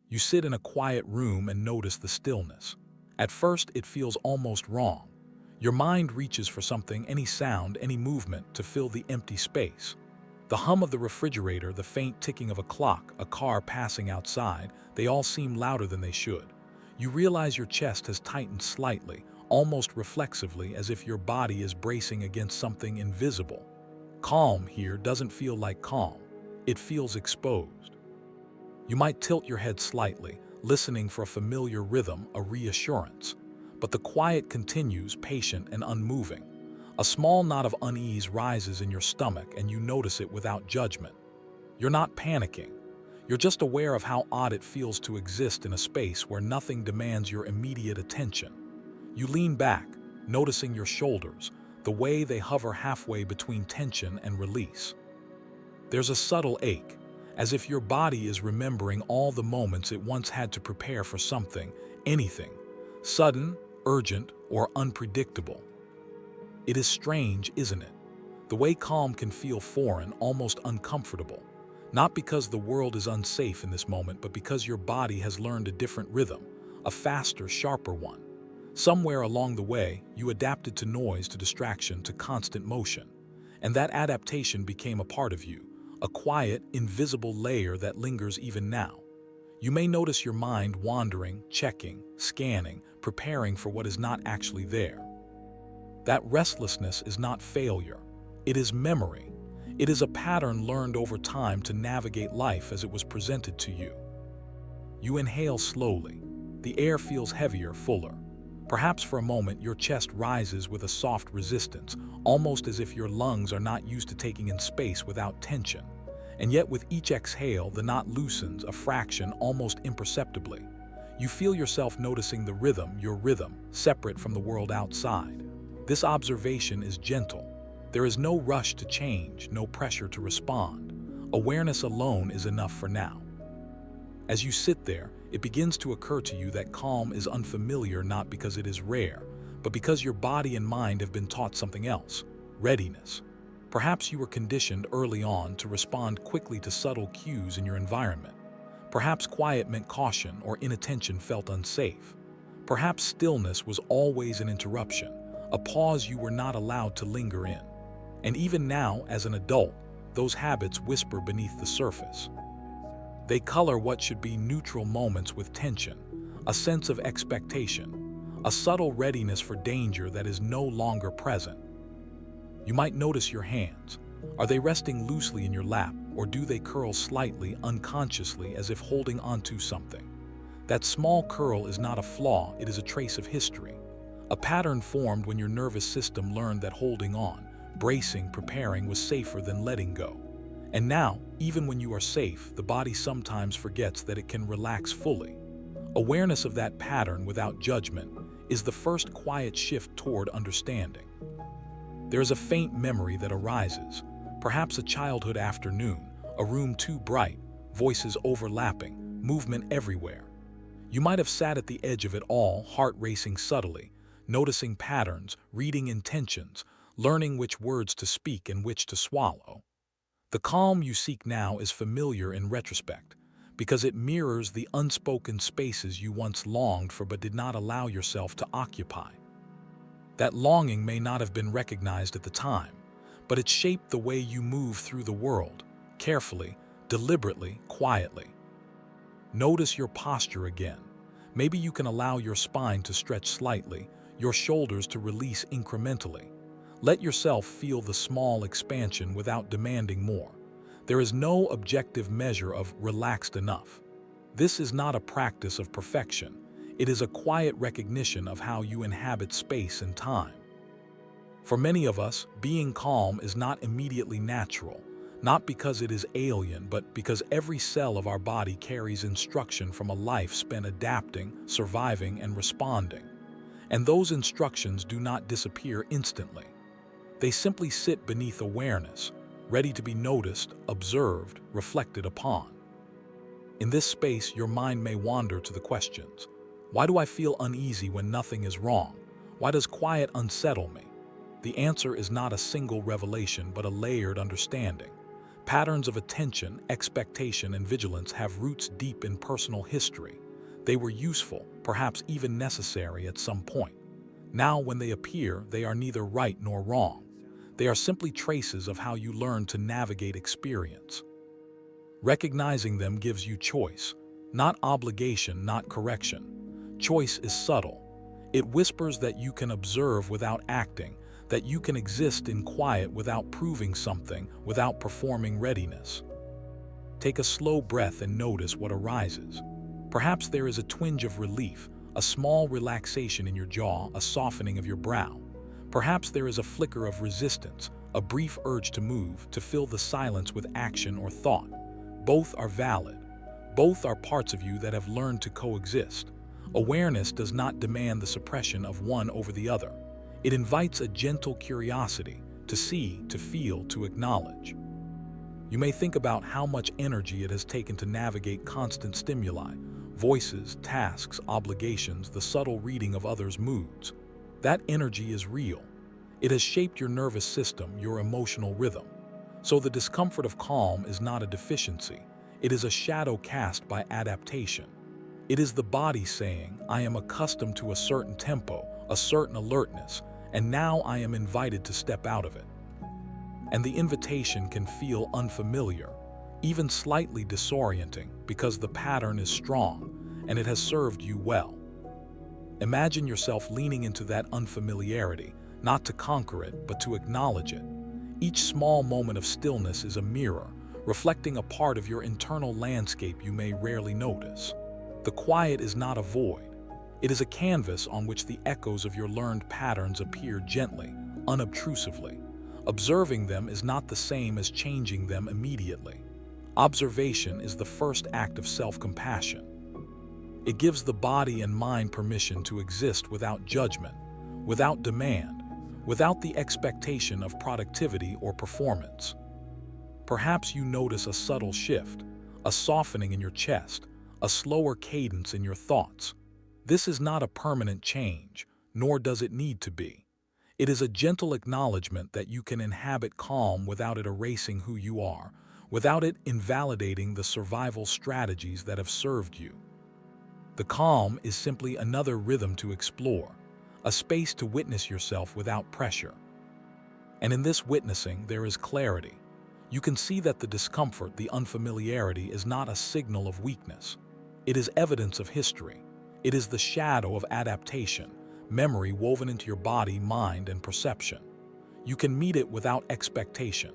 You sit in a quiet room and notice the stillness. At first, it feels almost wrong. Your mind reaches for something, any sound, any movement, to fill the empty space. The hum of the refrigerator, the faint ticking of a clock, a car passing outside, they all seem louder than they should. You realize your chest has tightened slightly, almost reflexively, as if your body is bracing against something invisible. Calm here doesn't feel like calm. It feels exposed. You might tilt your head slightly, listening for a familiar rhythm, a reassurance. But the quiet continues, patient and unmoving. A small knot of unease rises in your stomach and you notice it without judgment. You're not panicking. You're just aware of how odd it feels to exist in a space where nothing demands your immediate attention. You lean back, noticing your shoulders, the way they hover halfway between tension and release. There's a subtle ache, as if your body is remembering all the moments it once had to prepare for something, anything, sudden, urgent, or unpredictable. It is strange, isn't it? The way calm can feel foreign, almost uncomfortable. Not because the world is unsafe in this moment, but because your body has learned a different rhythm, a faster, sharper one. Somewhere along the way, you adapted to noise, to distraction, to constant motion. And that adaptation became a part of you, a quiet, invisible layer that lingers even now. You may notice your mind wandering, checking, scanning, preparing for what is not actually there. That restlessness is not failure. It is memory. It is a pattern learned over time to navigate life as it was presented to you. You inhale slowly. The air feels heavier, fuller. Perhaps for a moment your chest rises with a soft resistance, almost as if your lungs are not used to taking in space without tension. And yet with each exhale, the knot loosens a fraction, almost imperceptibly. You feel yourself noticing the rhythm, your rhythm, separate from the world outside. This observation is gentle. There is no rush to change, no pressure to respond. Awareness alone is enough for now. As you sit there, it begins to occur to you that calm is unfamiliar not because it is rare, but because your body and mind have been taught something else: readiness. Perhaps you were conditioned early on to respond quickly to subtle cues in your environment. Perhaps quiet meant caution or inattention felt unsafe. Perhaps stillness was always an interruption, a pause you were not allowed to linger in. And even now, as an adult, those habits whisper beneath the surface. They color what should be neutral moments with tension, a sense of expectation, a subtle readiness for danger that is no longer present. You might notice your hands. Are they resting loosely in your lap, or do they curl slightly, unconsciously, as if holding onto something? That small curl is not a flaw, it is a trace of history. A pattern formed when your nervous system learned that holding on, bracing, preparing was safer than letting go. And now, even when you are safe, the body sometimes forgets that it can relax fully. Awareness of that pattern without judgment is the first quiet shift toward understanding. There is a faint memory that arises, perhaps a childhood afternoon, a room too bright, voices overlapping, movement everywhere. You might have sat at the edge of it all, heart racing subtly, noticing patterns, reading intentions, learning which words to speak and which to swallow. The calm you seek now is familiar in retrospect, because it mirrors the unspoken spaces you once longed for but did not allow yourself to occupy. That longing may not have been recognized at the time, but it shaped the way you move through the world, carefully, deliberately, quietly. Notice your posture again. Maybe you can allow your spine to stretch slightly, your shoulders to release incrementally. Let yourself feel the small expansion without demanding more. There is no objective measure of relaxed enough. This is not a practice of perfection. It is a quiet recognition of how you inhabit space and time. For many of us, being calm is not immediately natural, not because it is alien, but because every cell of our body carries instruction from a life spent adapting, surviving, and responding. And those instructions do not disappear instantly. They simply sit beneath awareness, ready to be noticed, observed, reflected upon. In this space, your mind may wander to the questions. Why do I feel uneasy when nothing is wrong? Why does quiet unsettle me? The answer is not a single revelation, but a layered understanding. Patterns of attention, expectation, and vigilance have roots deep in personal history. They were useful, perhaps even necessary at some point. Now, when they appear, they are neither right nor wrong. They are simply traces of how you learn to navigate experience. Recognizing them gives you choice, not obligation, not correction. Choice is subtle. It whispers that you can observe without acting, that you can exist in quiet without proving something, without performing readiness. Take a slow breath and notice what arises. Perhaps there is a twinge of relief, a small relaxation in your jaw, a softening of your brow. Perhaps there is a flicker of resistance, a brief urge to move, to fill the silence with action or thought. Both are valid. Both are parts of you that have learned to coexist. Awareness does not demand the suppression of one over the other. It invites a gentle curiosity, to see, to feel, to acknowledge. You may think about how much energy it has taken to navigate constant stimuli, voices, tasks, obligations, the subtle reading of others' moods. That energy is real. It has shaped your nervous system, your emotional rhythm. So the discomfort of calm is not a deficiency. It is a shadow cast by adaptation. It is the body saying, I am accustomed to a certain tempo, a certain alertness, and now I am invited to step out of it. And the invitation can feel unfamiliar, even slightly disorienting, because the pattern is strong and it has served you well. Imagine yourself leaning into that unfamiliarity, not to conquer it, but to acknowledge it. Each small moment of stillness is a mirror, reflecting a part of your internal landscape you may rarely notice. The quiet is not a void. It is a canvas on which the echoes of your learned patterns appear gently, unobtrusively. Observing them is not the same as changing them immediately. Observation is the first act of self-compassion. It gives the body and mind permission to exist without judgment, without demand, without the expectation of productivity or performance. Perhaps you notice a subtle shift, a softening in your chest, a slower cadence in your thoughts. This is not a permanent change, nor does it need to be. It is a gentle acknowledgement that you can inhabit calm without it erasing who you are, without it invalidating the survival strategies that have served you. The calm is simply another rhythm to explore, a space to witness yourself without pressure. And in this witnessing, there is clarity. You can see that the discomfort, the unfamiliarity, is not a signal of weakness. It is evidence of history. It is the shadow of adaptation, memory woven into your body, mind, and perception. You can meet it without expectation.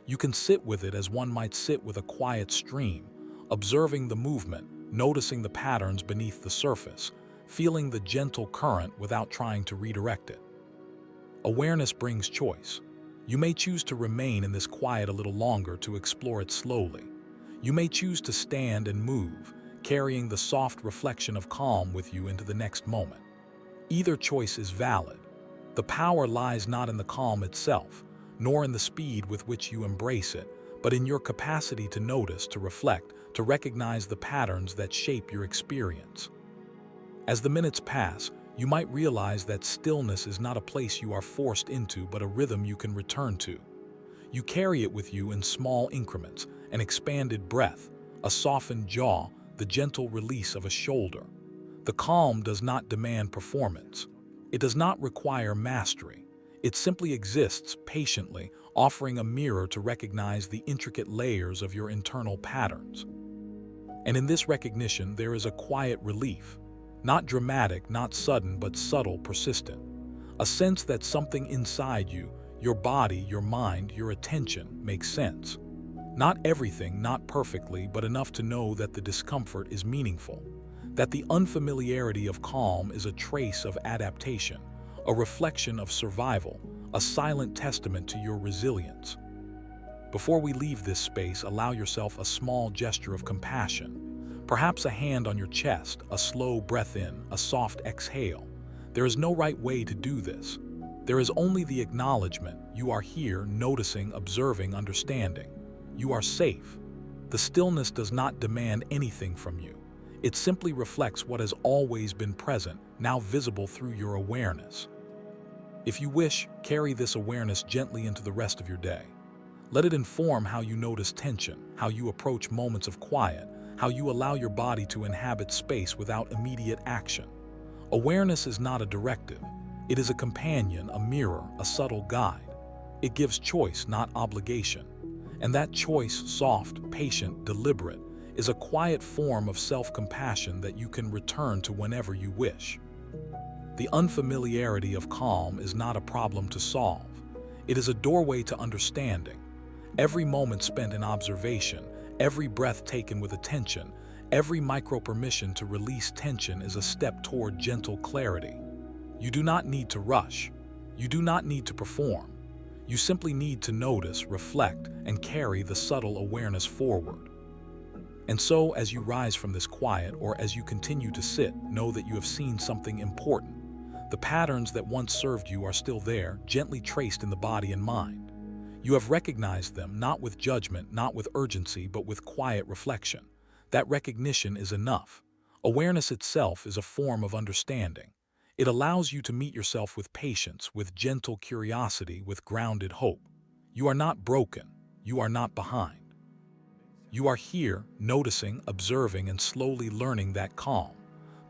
You can sit with it as one might sit with a quiet stream, observing the movement, noticing the patterns beneath the surface, feeling the gentle current without trying to redirect it. Awareness brings choice. You may choose to remain in this quiet a little longer, to explore it slowly. You may choose to stand and move, carrying the soft reflection of calm with you into the next moment. Either choice is valid. The power lies not in the calm itself, nor in the speed with which you embrace it, but in your capacity to notice, to reflect, to recognize the patterns that shape your experience. As the minutes pass, you might realize that stillness is not a place you are forced into, but a rhythm you can return to. You carry it with you in small increments, an expanded breath, a softened jaw, the gentle release of a shoulder. The calm does not demand performance. It does not require mastery. It simply exists patiently, offering a mirror to recognize the intricate layers of your internal patterns. And in this recognition, there is a quiet relief. Not dramatic, not sudden, but subtle, persistent. A sense that something inside you, your body, your mind, your attention, makes sense. Not everything, not perfectly, but enough to know that the discomfort is meaningful. That the unfamiliarity of calm is a trace of adaptation, a reflection of survival, a silent testament to your resilience. Before we leave this space, allow yourself a small gesture of compassion. Perhaps a hand on your chest, a slow breath in, a soft exhale. There is no right way to do this. There is only the acknowledgement. You are here, noticing, observing, understanding. You are safe. The stillness does not demand anything from you. It simply reflects what has always been present, now visible through your awareness. If you wish, carry this awareness gently into the rest of your day. Let it inform how you notice tension, how you approach moments of quiet, how you allow your body to inhabit space without immediate action. Awareness is not a directive. It is a companion, a mirror, a subtle guide. It gives choice, not obligation. And that choice, soft, patient, deliberate, is a quiet form of self-compassion that you can return to whenever you wish. The unfamiliarity of calm is not a problem to solve. It is a doorway to understanding. Every moment spent in observation, every breath taken with attention, every micro-permission to release tension is a step toward gentle clarity. You do not need to rush. You do not need to perform. You simply need to notice, reflect, and carry the subtle awareness forward. And so, as you rise from this quiet, or as you continue to sit, know that you have seen something important. The patterns that once served you are still there, gently traced in the body and mind. You have recognized them, not with judgment, not with urgency, but with quiet reflection. That recognition is enough. Awareness itself is a form of understanding. It allows you to meet yourself with patience, with gentle curiosity, with grounded hope. You are not broken. You are not behind. You are here, noticing, observing, and slowly learning that calm,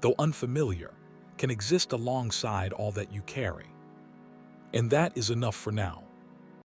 though unfamiliar, can exist alongside all that you carry. And that is enough for now.